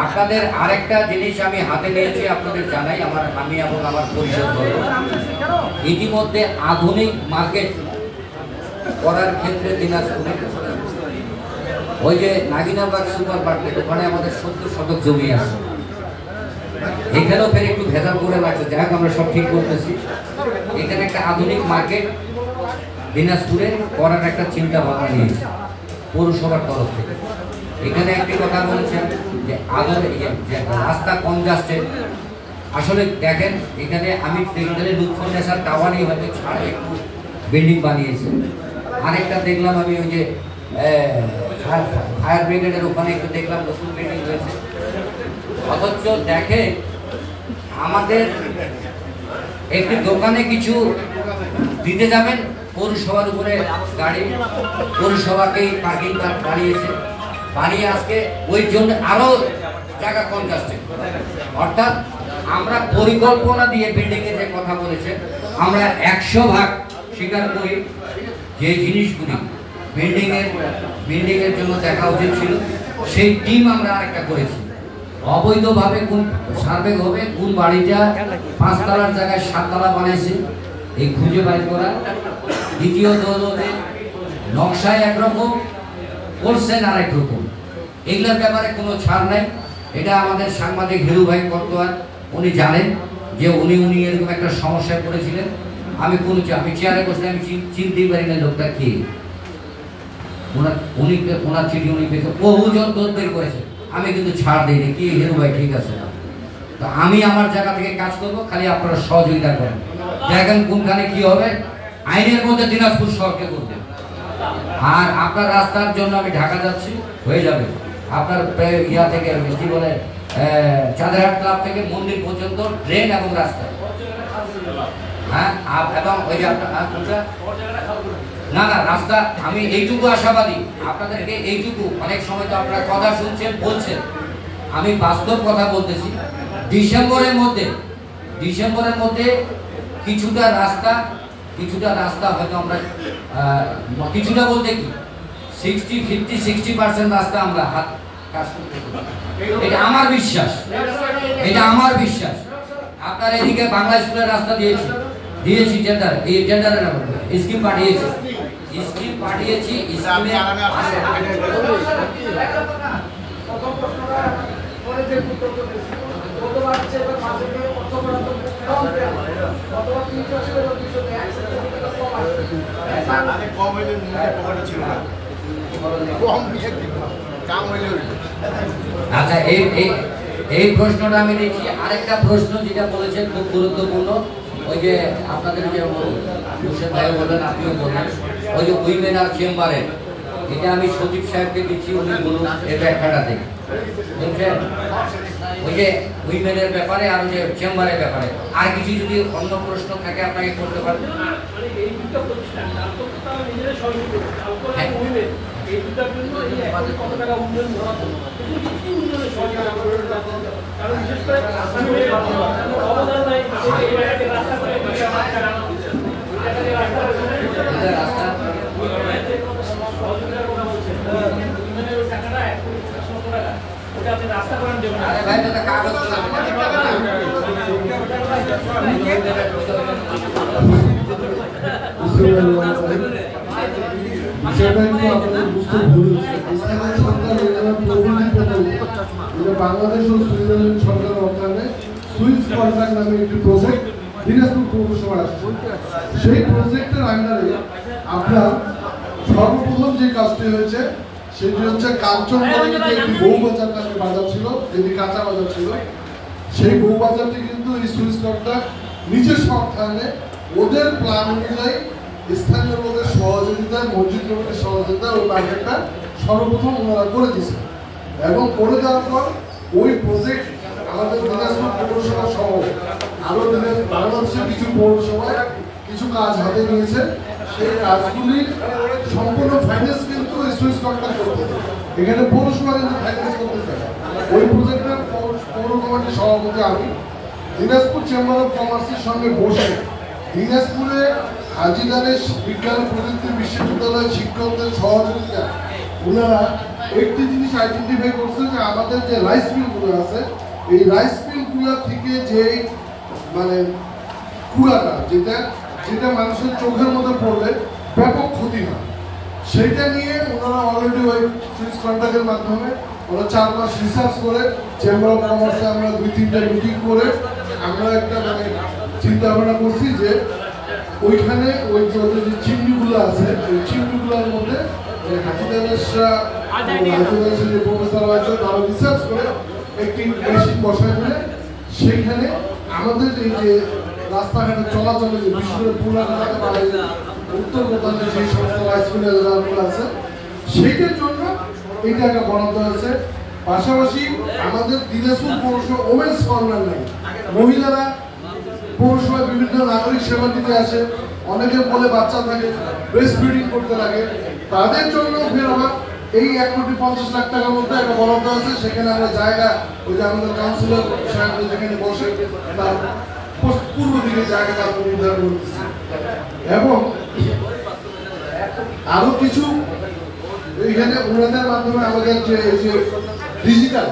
আপনাদের আরেকটা জিনিস আমি হাতে নিয়েছি, আপনাদের জানাই, আমি এবং আমার পরিষদ ইতিমধ্যে আধুনিক মার্কেট করার ক্ষেত্রে দিনাজপুরে ওই যে নাগিনাবাগ সুপার মার্কেট, ওখানে আমাদের 70 শতক জমি আছে। এখানেও ফের একটু ভেজাল করে লাগছে, যাই হোক আমরা সব ঠিক করতেছি। এখানে একটা আধুনিক মার্কেট দিনাজপুরে করার একটা চিন্তা ভাবনা নিয়েছে পৌরসভার তরফ থেকে। এখানে একটি কথা বলেছেন যে রাস্তা কম যাচ্ছে। আসলে দেখেন এখানে আমি এখানে লুৎফুন্নেসার টাওয়ারই হয়তো ছাড়া একটু বিল্ডিং বানিয়েছে। আরেকটা দেখলাম আমি ওই যে ফায়ার ব্রিগেডের ওখানে একটু দেখলাম নতুন বিল্ডিং হয়েছে। অথচ দেখে আমাদের একটি দোকানে কিছু দিতে যাবেন, পৌরসভার উপরে গাড়ি, পৌরসভাকেই পার্কিং বানিয়েছে, বানিয়ে আজকে ওই জন্য আরো জায়গা কম যাচ্ছে। অর্থাৎ আমরা পরিকল্পনা দিয়ে বিল্ডিং এর যে কথা বলেছে, আমরা 100 ভাগ স্বীকার করি যে জিনিসগুলি বিল্ডিং এর জন্য দেখা উচিত ছিল, সেই টিম আমরা আরেকটা করেছি। অবৈধভাবে কোন সার্ভে হবে, কোন বাড়িটা 5 তলার জায়গায় 7 তলা বানাইছে, এই খুঁজে বাইর করা। দ্বিতীয়ত হলো নকশায় একরকম করছেন আরেক রকম, এগুলোর ব্যাপারে কোনো ছাড় নাই। এটা আমাদের সাংবাদিক হিরু ভাই কর্তোয়ার উনি জানেন যে উনি এরকম একটা সমস্যায় পড়েছিলেন। আমি চেয়ারে বসলে আমি চিনতেই পারি না লোকটা কে। ওনার চিঠি উনি পেয়েছে, বহুজন তদবির করেছে, আমি কিন্তু ছাড় দিইনি। কি হিরু ভাই ঠিক আছে, তো আমি আমার জায়গা থেকে কাজ করব, খালি আপনারা সহযোগিতা করেন। দেখেন কোনখানে কি হবে, আইনের মধ্যে দিনাজপুর শহরকে করবে। আর আপনার রাস্তার জন্য আমি ঢাকা যাচ্ছি, হয়ে যাবে। আপনার ইয়া থেকে কি বলে চাঁদেরহাট ক্লাব থেকে মন্দির পর্যন্ত ট্রেন এবং রাস্তা, হ্যাঁ। এবং ওই যে আপনার না রাস্তা, আমি এইটুকু আশাবাদী আপনাদেরকে, এইটুকু অনেক সময় তো আপনারা কথা শুনছেন বলছেন, আমি বাস্তব কথা বলতেছি। ডিসেম্বরের মধ্যে কিছুটা রাস্তা হয়তো আমরা কিছুটা বলতে কি 60% রাস্তা আমরা হাত কাজ করতে পারি। এটা আমার বিশ্বাস। আপনার এদিকে বাংলা স্কুলের রাস্তা দিয়েছি টেন্ডার, এই টেন্ডারের স্কিম পাঠিয়েছি আচ্ছা, এই প্রশ্নটা আমি নিচ্ছি। আরেকটা প্রশ্ন যেটা বলেছেন খুব গুরুত্বপূর্ণ, ওই যে আপনাদের যে মুর্শেদ ভাই বললেন, আপনিও বললেন, ওই যে উইমেন আর চেম্বারে, এটা আমি সচিব সাহেবকে দিচ্ছি, উনি বলুন এর ব্যাখ্যাটা থেকে বুঝছেন। ওই যে উইমেনের ব্যাপারে আর ওই যে চেম্বারের ব্যাপারে আর কিছু যদি অন্য প্রশ্ন থাকে আপনাকে করতে পারেন। বাংলাদেশ ও সুইজারল্যান্ড সরকারের অর্থায়নে সুইস কন্ট্রাক্ট নামে একটি প্রজেক্ট দিনাজপুর পৌরসভা আসছে। সেই প্রজেক্টের আন্ডারে আপনার সর্বপ্রথম যে কাজটি হয়েছে সেটি হচ্ছে কাঞ্চনগঞ্জে যে একটি বউবাজার নামে বাজার ছিল, যেটি কাঁচা বাজার ছিল, সেই বউবাজারটি কিন্তু এই সুইস কন্ট্রাক্ট নিজস্ব অর্থায়নে ওদের প্ল্যান অনুযায়ী স্থানীয় লোকের সহযোগিতায়, মসজিদ কমিটির সহযোগিতায় ওই মার্কেটটা সর্বপ্রথম ওনারা করে দিয়েছে। এবং করে দেওয়ার পর ওই প্রজেক্ট আমাদের দিনাজপুর পৌরসভা সহ আরও বাংলাদেশের কিছু পৌরসভায় কিছু কাজ হাতে নিয়েছে। সেই কাজগুলির সম্পূর্ণ ফাইন্যান্স কিন্তু সুইস কন্ট্রাক্ট করতেছে, এখানে পৌরসভা কিন্তু ফাইন্যান্স করতেছে। ওই প্রজেক্টের পৌর কমিটির সভাপতি আমি দিনাজপুর চেম্বার অফ কমার্সের সঙ্গে বসে দিনাজপুরে হাজী দানেশ বিজ্ঞান প্রযুক্তি বিশ্ববিদ্যালয়ের শিক্ষকদের সহযোগিতা ওনারা একটি জিনিস আইডেন্টিফাই করছে যে আমাদের যে রাইস মিলগুলো আছে এই রাইস মিলগুলো থেকে যে মানে কুড়াটা যেটা যেটা মানুষের চোখের মধ্যে পড়লে ব্যাপক ক্ষতি হয়, সেইটা নিয়ে ওনারা অলরেডি ওই সুইচ কন্ট্রাক্টের মাধ্যমে ওরা 4 মাস রিসার্চ করে চেম্বার অফ কমার্সে আমরা 2-3টা মিটিং করে আমরা একটা মানে চিন্তা ভাবনা করছি যে ওইখানে ওই যে চিমনিগুলো আছে ওই চিমনিগুলোর মধ্যে হাজিদারের যে প্রফেসর আছে তারা রিসার্চ করে একটি মেশিন বসায় দিলে সেইখানে আমাদের এই যে রাস্তাঘাটে চলাচলে যে বিশেষ করে পুরাঘাটে বা উত্তর প্রদেশে যে সমস্ত রাইসমিলগুলো আছে সেইটার জন্য এই জায়গা বরাদ্দ হয়েছে। পাশাপাশি আমাদের দিনাজপুর পৌরসভা ওমেন্স কর্নার নাই, মহিলারা পৌরসভায় বিভিন্ন নাগরিক সেবা দিতে আসে, অনেকে বলে বাচ্চা থাকে ব্রেস্ট ফিডিং করতে লাগে, তাদের জন্য ফের আবার এই 1,50,00,000 টাকার মধ্যে একটা বরাদ্দ আছে। সেখানে আমরা জায়গা ওই যে আমাদের কাউন্সিলর সাহেব যেখানে বসে তার পূর্ব দিকে জায়গাটা আমরা নির্ধারণ করতেছি এবং আরো কিছু এখানে ওনাদের মাধ্যমে আমাদের যে ডিজিটাল